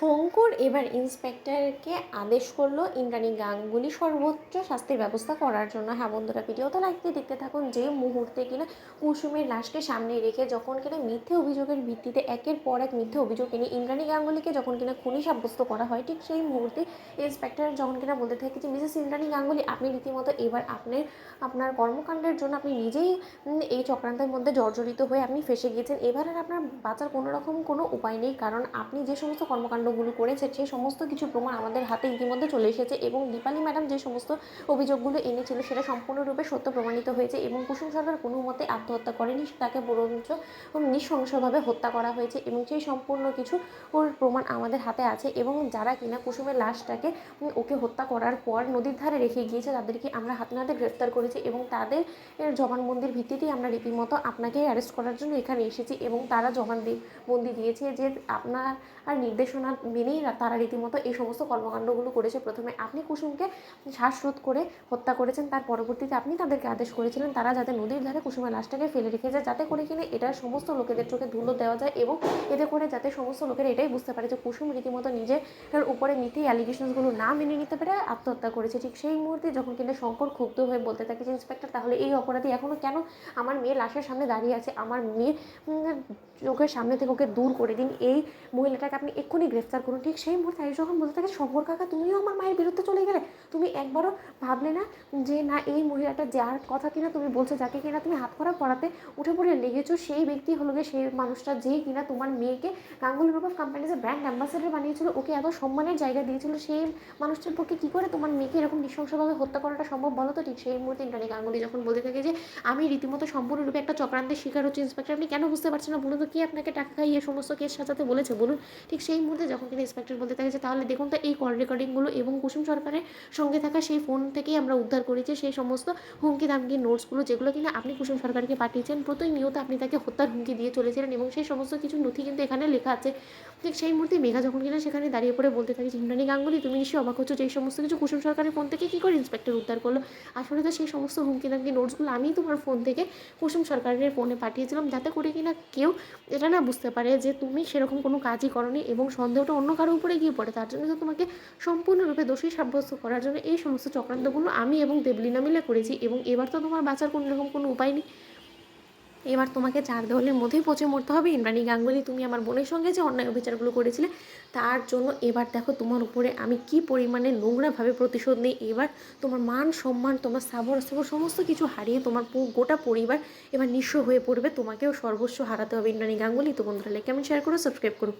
শঙ্কর এবার ইন্সপেক্টরকে আদেশ করলো ইন্দ্রাণী গাঙ্গুলি সর্বোচ্চ শাস্তির ব্যবস্থা করার জন্য। হ্যাঁ বন্ধুরা, ভিডিওটা লাইক দিয়ে দেখতে থাকুন। যে মুহূর্তে কিনা কুসুমের লাশকে সামনে রেখে যখন কিনা মিথ্যে অভিযোগের ভিত্তিতে একের পর এক মিথ্যে অভিযোগ এনে ইন্দ্রাণী গাঙ্গুলিকে যখন কিনা খুনি সাব্যস্ত করা হয়, ঠিক সেই মুহূর্তে ইন্সপেক্টর যখন কিনা বলতে থাকে যে মিসেস ইন্দ্রাণী গাঙ্গুলি, আপনি রীতিমতো এবার আপনার কর্মকাণ্ডের জন্য আপনি নিজেই এই চক্রান্তের মধ্যে জর্জরিত হয়ে আপনি ফেসে গিয়েছেন। এবার আর আপনার বাঁচার কোনো রকম কোনো উপায় নেই, কারণ আপনি যে সমস্ত কর্মকাণ্ডগুলো করেছেন সেই সমস্ত কিছু প্রমাণ আমাদের হাতে ইতিমধ্যে চলে এসেছে এবং দীপালি ম্যাডাম যে সমস্ত অভিযোগগুলো এনেছিল সেটা সম্পূর্ণরূপে সত্য প্রমাণিত হয়েছে এবং কুসুম সরকার কোনো মতে আত্মহত্যা করেনি, তাকে বরঞ্চ নৃশংসভাবে হত্যা করা হয়েছে এবং সেই সম্পূর্ণ কিছু ওর প্রমাণ আমাদের হাতে আছে। এবং যারা কিনা কুসুমের লাশটাকে ওকে হত্যা করার পর নদীর ধারে রেখে গিয়েছে তাদেরকে আমরা হাতে নাতে গ্রেফতার করেছি এবং তাদের জবানবন্দির ভিত্তিতেই আমরা রীতিমতো আপনাকে অ্যারেস্ট করার জন্য এখানে এসেছি এবং তারা জবানবন্দি দিয়েছে যে আপনার আর নির্দেশনা মেনেই তারা রীতিমতো এই সমস্ত কর্মকাণ্ডগুলো করেছে। প্রথমে আপনি কুসুমকে শ্বাসরোধ করে হত্যা করেছেন, তার পরবর্তীতে আপনি তাদেরকে আদেশ করেছিলেন তারা যাতে নদীর ধারে কুসুমের লাশটাকে ফেলে রেখে যায়, যাতে করে কিনা এটা সমস্ত লোকেদের চোখে ধুলো দেওয়া যায় এবং এতে করে যাতে সমস্ত লোকের এটাই বুঝতে পারে যে কুসুম রীতিমতো নিজের উপরে মিথ্যে অ্যালিগেশনসগুলো না মেনে নিতে পেরে আত্মহত্যা করেছে। ঠিক সেই মুহূর্তে যখন কিনা শঙ্কর ক্ষুব্ধ হয়ে বলতে থাকে যে ইন্সপেক্টর, তাহলে এই অপরাধী এখনও কেন আমার মেয়ের লাশের সামনে দাঁড়িয়ে আছে? আমার মেয়ে চোখের সামনে থেকে ওকে দূর করে দিন, এই মহিলাটাকে আপনি এক্ষুনি গ্রেফতার করুন। ঠিক সেই মুহূর্তে আয়ুষ যখন বলতে থাকে শঙ্কর কাকা, তুমিও আমার মায়ের বিরুদ্ধে চলে গেলে, তুমি একবারও ভাবলে না যে না এই মহিলাটা যার কথা কিনা তুমি বলছো, যাকে কিনা তুমি হাত করা পড়াতে উঠে পড়ে লেগেছো, সেই ব্যক্তি হলো গিয়ে সেই মানুষটা যে কিনা তোমার মেয়েকে গাঙ্গুলি গ্রুপ অফ কোম্পানিজের ব্র্যান্ড অ্যাম্বাসেডর বানিয়েছিল, ওকে এত সম্মানের জায়গা দিয়েছিল, সেই মানুষটার পক্ষে কী করে তোমার মেয়েকে এরকম নৃশংসভাবে হত্যা করাটা সম্ভব বলো তো? ঠিক সেই মুহূর্তে ইন্দ্রাণী গাঙ্গুলি যখন বলতে থাকে যে আমি রীতিমতো সম্পূর্ণরূপে একটা চক্রান্তের শিকার হচ্ছে ইন্সপেক্টর, আপনি কেন বুঝতে পারছেন না বলুন তো? কে আপনাকে টাকা খাইয়ে সমস্ত কেস সাজাতে বলেছে বলুন? ঠিক সেই মুহূর্তে যখন কিনা ইন্সপেক্টর বলতে থাকে যে তাহলে দেখুন তো এই কল রেকর্ডিংগুলো এবং কুসুম সরকারের সঙ্গে থাকা সেই ফোন থেকেই আমরা উদ্ধার করেছি সেই সমস্ত হুমকি দামকি নোটসগুলো, যেগুলো কিনা আপনি কুসুম সরকারকে পাঠিয়েছেন। প্রতিনিয়ত আপনি তাকে হত্যার হুমকি দিয়ে চলেছিলেন এবং সেই সমস্ত কিছু নথি কিন্তু এখানে লেখা আছে। ঠিক সেই মুহূর্তে মেঘা যখন কিনা সেখানে দাঁড়িয়ে পড়ে বলতে থাকে যে ইন্দ্রাণী গাঙ্গুলি, তুমি নিশ্চয়ই অবাক হচ্ছ যে এই সমস্ত কিছু কুসুম সরকারের ফোন থেকে কী করে ইন্সপেক্টর উদ্ধার করলো? আসলে তো সেই সমস্ত হুমকি দামকি নোটসগুলো আমি তোমার ফোন থেকে কুসুম সরকারের ফোনে পাঠিয়েছিলাম, যাতে করে কিনা কেউ এটা না বুঝতে পারে যে তুমি সেরকম কোনো কাজই করনি এবং সন্দেহটা অন্য কারো উপরে গিয়ে পড়ে। তার জন্য তো তোমাকে সম্পূর্ণরূপে দোষী সাব্যস্ত করার জন্য এই সমস্ত চক্রান্তগুলো আমি এবং দেবলীনা মিলে করেছি এবং এবার তো তোমার বাঁচার কোনো রকম কোনো উপায় নেই। এবার তোমাকে চার দেওয়ালের মধ্যেই পচে মরতে হবে। ইন্দ্রাণী গাঙ্গুলি, তুমি আমার বোনের সঙ্গে যে অন্যায় অবিচারগুলো করেছিলে তার জন্য এবার দেখো তোমার উপরে আমি কি পরিমাণে নোংরাভাবে প্রতিশোধ নিই। এবার তোমার মান সম্মান, তোমার স্থাবর সমস্ত কিছু হারিয়ে তোমার গোটা পরিবার এবার নিঃস্ব হয়ে পড়বে, তোমাকেও সর্বস্ব হারাতে হবে ইন্দ্রাণী গাঙ্গুলি। তো বন্ধুরা লাইক কমেন্ট শেয়ার করো, সাবস্ক্রাইব করো।